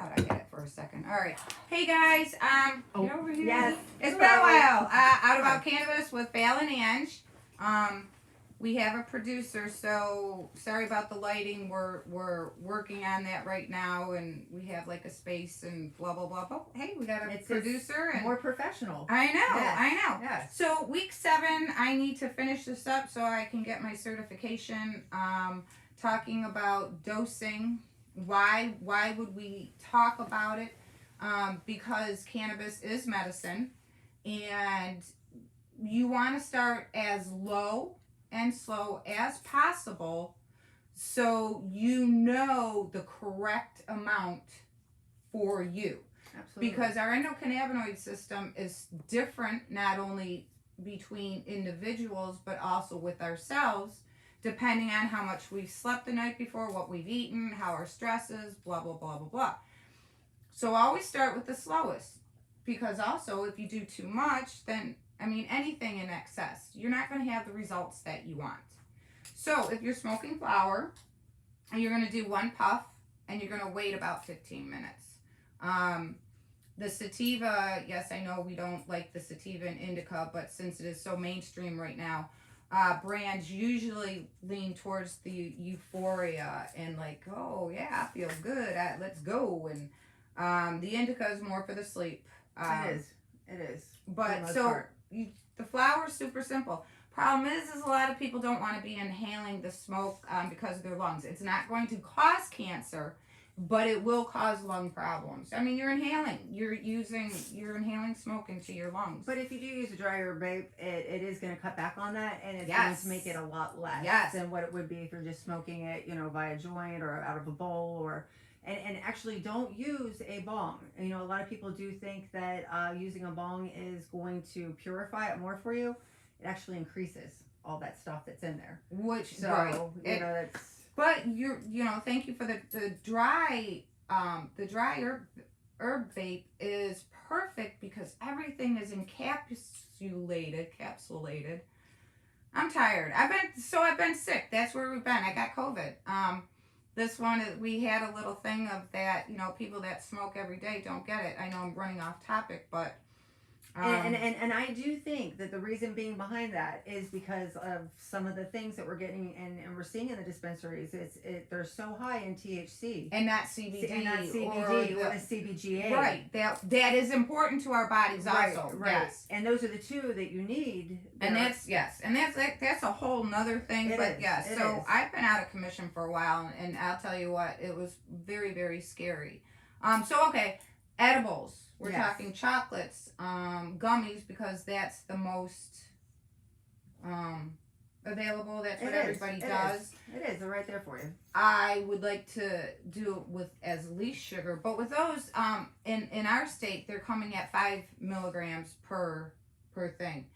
thought I had it for a second. All right. Hey guys, you're over here. Yes. It's been a while. Out About Cannabis with Val and Ange. We have a producer, so sorry about the lighting. We're working on that right now, and we have like a space and blah blah blah. But hey, we got a producer and more professional. I know, yes. I know. Yes. So week 7, I need to finish this up so I can get my certification. Talking about dosing. Why would we talk about it? Because cannabis is medicine, and you want to start as low and slow as possible so you know the correct amount for you. Absolutely. Because our endocannabinoid system is different not only between individuals but also with ourselves, depending on how much we've slept the night before, what we've eaten, how our stress is, blah, blah, blah, blah, blah. So always start with the slowest, because also if you do too much, then, anything in excess, you're not going to have the results that you want. So if you're smoking flower, and you're going to do 1 puff, and you're going to wait about 15 minutes. The sativa, yes, I know we don't like the sativa and indica, but since it is so mainstream right now, brands usually lean towards the euphoria and like, oh yeah, I feel good, let's go. And the indica is more for the sleep. It is. But so the flower is super simple. Problem is a lot of people don't want to be inhaling the smoke because of their lungs. It's not going to cause cancer, but it will cause lung problems. You're inhaling. You're inhaling smoke into your lungs. But if you do use a dry herb vape, it is going to cut back on that, and it's going to make it a lot less than what it would be if you're just smoking it, via joint or out of a bowl or. And actually don't use a bong. A lot of people do think that using a bong is going to purify it more for you. It actually increases all that stuff that's in there. That's. But thank you for the dry herb vape is perfect because everything is encapsulated. I'm tired. I've been sick. That's where we've been. I got COVID. This one, we had a little thing of that, people that smoke every day don't get it. I know I'm running off topic, but... And I do think that the reason being behind that is because of some of the things that we're getting and we're seeing in the dispensaries. They're so high in THC. And not CBD. Or the CBGA. Right. That is important to our bodies also. Right. Yes. And those are the two that you need. And that's a whole nother thing. I've been out of commission for a while, and I'll tell you what, it was very, very scary. Edibles. We're talking chocolates, gummies, because that's the most available. That's what everybody does. It is. They're right there for you. I would like to do it with as least sugar, but with those, in our state, they're coming at 5 milligrams per thing.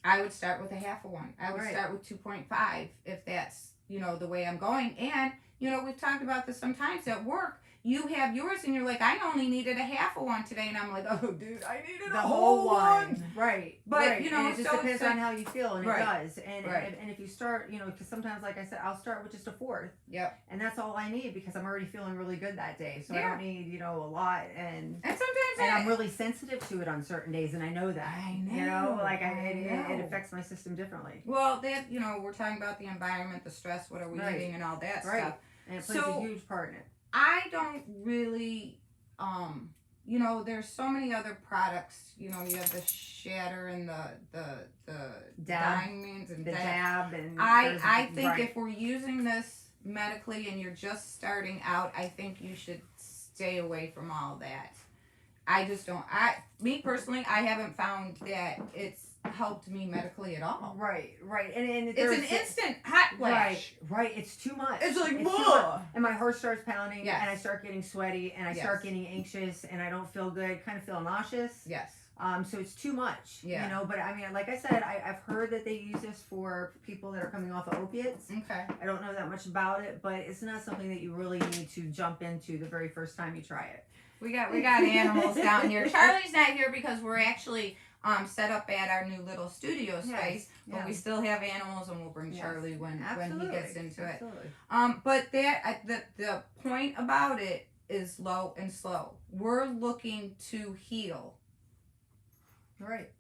I would start with a half of one. I would start with 2.5 if that's, the way I'm going. And, we've talked about this sometimes at work. You have yours and you're like, I only needed a half of one today. And I'm like, oh, dude, I needed the whole one. Right. But, and it just depends on how you feel, and it does. And if you start, because sometimes, like I said, I'll start with just a fourth. Yep. And that's all I need because I'm already feeling really good that day. So I don't need, a lot. And sometimes I'm really sensitive to it on certain days, and I know that. I know. It affects my system differently. Well, we're talking about the environment, the stress, what are we eating, and all that stuff. And it plays a huge part in it. I don't really, there's so many other products. You have the shatter and the diamonds and the dab. And I think if we're using this medically and you're just starting out, I think you should stay away from all that. I just don't. Me personally, I haven't found that it's helped me medically at all. Right. And it's an instant hot flash. Right. It's too much. It's like, and my heart starts pounding, yes. and I start getting sweaty, and I start getting anxious, and I don't feel good, kind of feel nauseous. Yes. So it's too much. Yeah. But like I said, I've heard that they use this for people that are coming off of opiates. Okay. I don't know that much about it, but it's not something that you really need to jump into the very first time you try it. We got animals down here. Charlie's not here because we're actually set up at our new little studio space, but we still have animals, and we'll bring Charlie when he gets into it. But the point about it is low and slow. We're looking to heal. Right.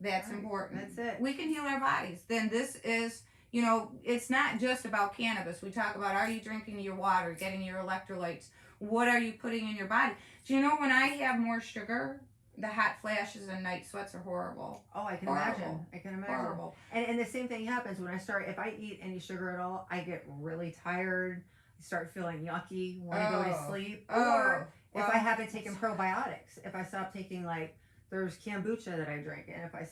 That's important. That's it. We can heal our bodies. Then this is, you know, it's not just about cannabis. We talk about, are you drinking your water, getting your electrolytes? What are you putting in your body? Do you know when I have more sugar, the hot flashes and night sweats are horrible. Oh, I can Horrible. imagine. I can imagine. Horrible. And the same thing happens when if I eat any sugar at all, I get really tired, start feeling yucky, want to go to sleep. Or if I haven't taken probiotics, if I stop taking, like, there's kombucha that I drink, and if I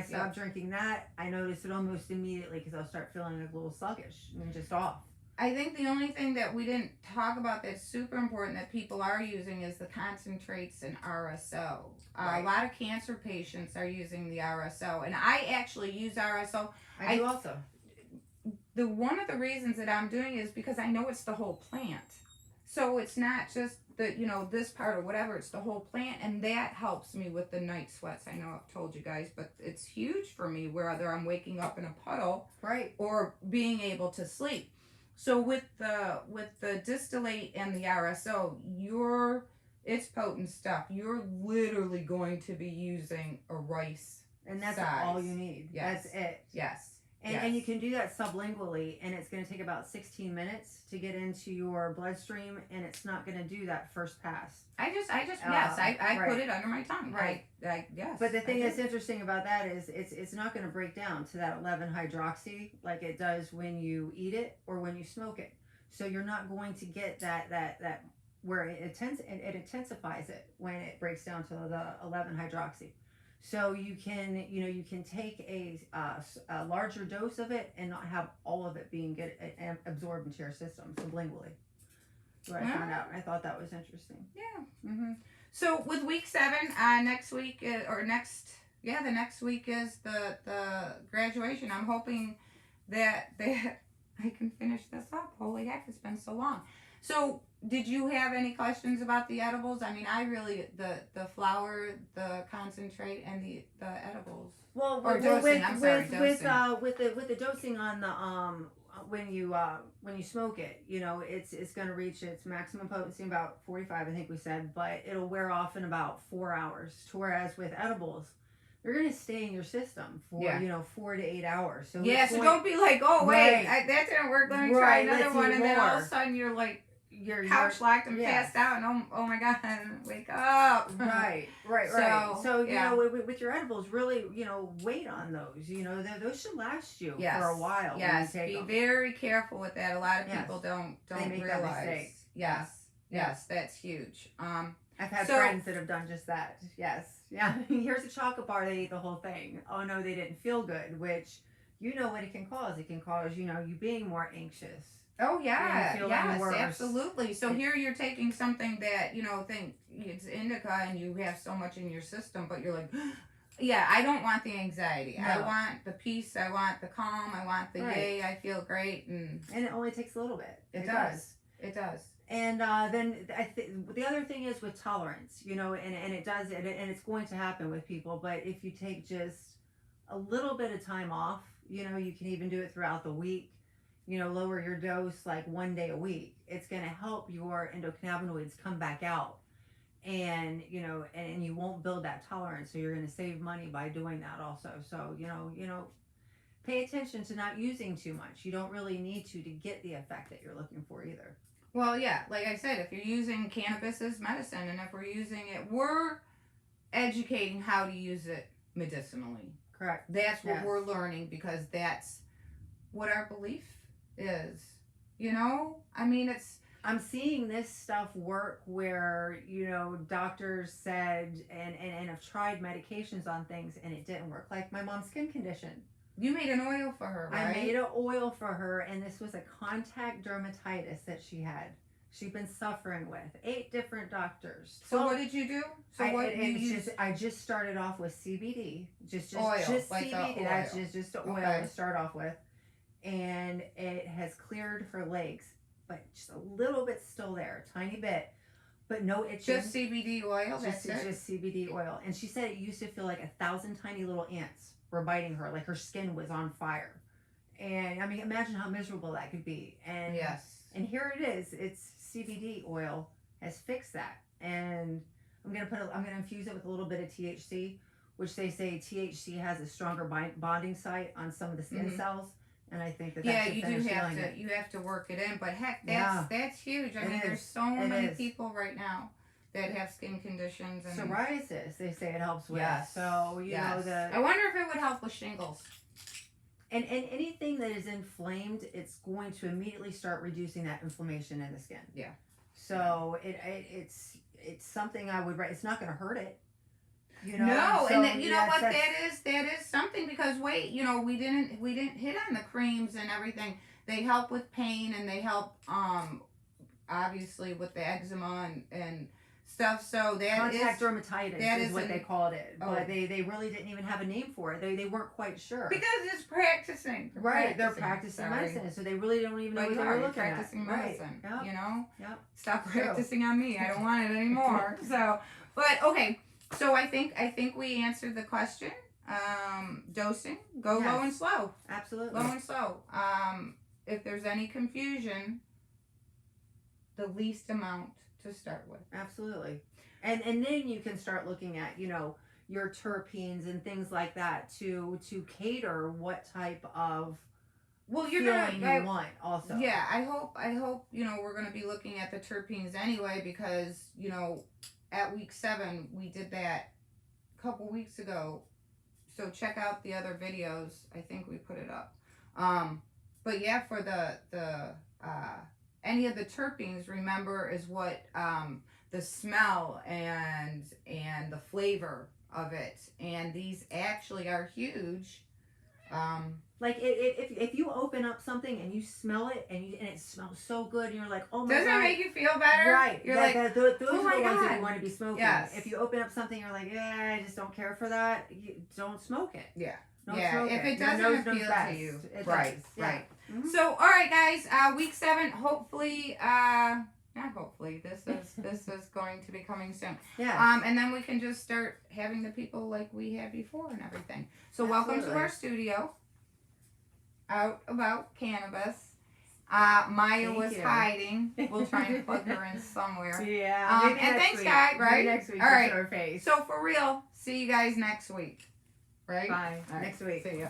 stop drinking that, I notice it almost immediately because I'll start feeling like a little sluggish and just off. I think the only thing that we didn't talk about that's super important that people are using is the concentrates in RSO. Right. A lot of cancer patients are using the RSO, and I actually use RSO. I do also. One of the reasons that I'm doing is because I know it's the whole plant. So it's not just the, you know, this part or whatever, it's the whole plant, and that helps me with the night sweats. I know I've told you guys, but it's huge for me whether I'm waking up in a puddle, right, or being able to sleep. So with the distillate and the RSO, it's potent stuff. You're literally going to be using a rice and that's size. All you need. Yes. That's it. Yes. And you can do that sublingually, and it's going to take about 16 minutes to get into your bloodstream, and it's not going to do that first pass. I put it under my tongue. Right. Yes. But the thing that's interesting about that is it's not going to break down to that 11-hydroxy like it does when you eat it or when you smoke it. So you're not going to get that where it intensifies it when it breaks down to the 11-hydroxy. So you can take a larger dose of it and not have all of it being absorbed into your system sublingually. What I found out. I thought that was interesting. Yeah. Mm-hmm. So with week 7, next week the next week is the graduation. I'm hoping that I can finish this up. Holy heck, it's been so long. So did you have any questions about the edibles? I mean, I really, the flour, the concentrate, and the edibles. Well, or dosing. I'm sorry, dosing. With the dosing on the when you smoke it, you know, it's going to reach its maximum potency in about 45, I think we said, but it'll wear off in about 4 hours. Whereas with edibles, they're going to stay in your system for 4 to 8 hours. So so don't be like, oh wait, that didn't work. Let me try another one, and then all of a sudden you're like, you're couch locked and passed out, and oh my god, wake up. Right. So you know, with your edibles, really, you know, wait on those. You know, those should last you for a while. Yes, be very careful with that. A lot of people don't realize. Yes, that's huge. I've had friends that have done just that. Yes, yeah. Here's a chocolate bar. They eat the whole thing. Oh no, they didn't feel good. Which, you know what it can cause. It can cause, you know, you being more anxious. Oh yeah, yes, absolutely. So here you're taking something that, you know, think it's indica and you have so much in your system, but you're like, yeah, I don't want the anxiety. No. I want the peace. I want the calm. I want the yay. I feel great, and it only takes a little bit. It does. It does. And then the other thing is with tolerance, you know, and it does, and it's going to happen with people. But if you take just a little bit of time off, you know, you can even do it throughout the week. You know, lower your dose like 1 day a week. It's going to help your endocannabinoids come back out, and you know, and you won't build that tolerance. So you're going to save money by doing that also. So you know, pay attention to not using too much. You don't really need to get the effect that you're looking for either. Well, yeah, like I said, if you're using cannabis as medicine, and if we're using it, we're educating how to use it medicinally. Correct. That's what we're learning, because that's what our belief is. You know, I mean, I'm seeing this stuff work where, you know, doctors said and have tried medications on things and it didn't work. Like my mom's skin condition. You made an oil for her, right? I made an oil for her, and this was a contact dermatitis that she had. She'd been suffering with 8 different doctors. So what did you do? So I just started off with CBD, just oil, just like CBD. That's just oil to start off with, and it has cleared her legs, but just a little bit still there, a tiny bit, but no itching. Just CBD oil. Just CBD oil, and she said it used to feel like 1,000 tiny little ants were biting her, like her skin was on fire, and I mean, imagine how miserable that could be. And yes. And here it is. It's CBD oil, has fixed that. And I'm gonna infuse it with a little bit of THC, which they say THC has a stronger bonding site on some of the skin cells, and I think that you do have to you have to work it in. But heck, that's huge. I mean, there's so many people right now that have skin conditions and psoriasis. They say it helps with. So you know I wonder if it would help with shingles. And anything that is inflamed, it's going to immediately start reducing that inflammation in the skin. Yeah. So it's something I would write. It's not going to hurt it. You know. No, so, and then, you know what that is something, because we didn't hit on the creams and everything. They help with pain, and they help obviously with the eczema and stuff. So that contact dermatitis is what they called it, but they really didn't even have a name for it. They weren't quite sure because it's practicing. They're practicing medicine, so they really don't even know what they were looking at. Practicing medicine, Yep. You know. Yep. Stop practicing on me. I don't want it anymore. So, but okay. So I think we answered the question. Dosing, go low and slow. Absolutely. Low and slow. If there's any confusion, the least amount to start with. Absolutely. And then you can start looking at, you know, your terpenes and things like that to cater what type of you want also. Yeah, I hope, you know, we're gonna be looking at the terpenes anyway, because, you know, at week 7 we did that a couple weeks ago. So check out the other videos. I think we put it up. But yeah, for the any of the terpenes, remember, is what the smell and the flavor of it, and these actually are huge. Like if you open up something and you smell it and it smells so good, and you're like, oh my god, doesn't it make you feel better? Right. You're those are the oh ones God. that you want to be smoking. Yes. If you open up something, you're like, yeah, I just don't care for that. You don't smoke it. Yeah. Don't smoke if it. it doesn't appeal to you, right. Mm-hmm. So, all right, guys. Week 7. Hopefully, not hopefully. This is going to be coming soon. Yeah. And then we can just start having the people like we had before and everything. So, Absolutely. welcome to our studio. Out about cannabis. Maya was hiding. We'll try and plug her in somewhere. Yeah. And thanks, guys. Right. Maybe next week. All right. Our face. So for real, see you guys next week. Right. Bye. All right. Next week. See ya.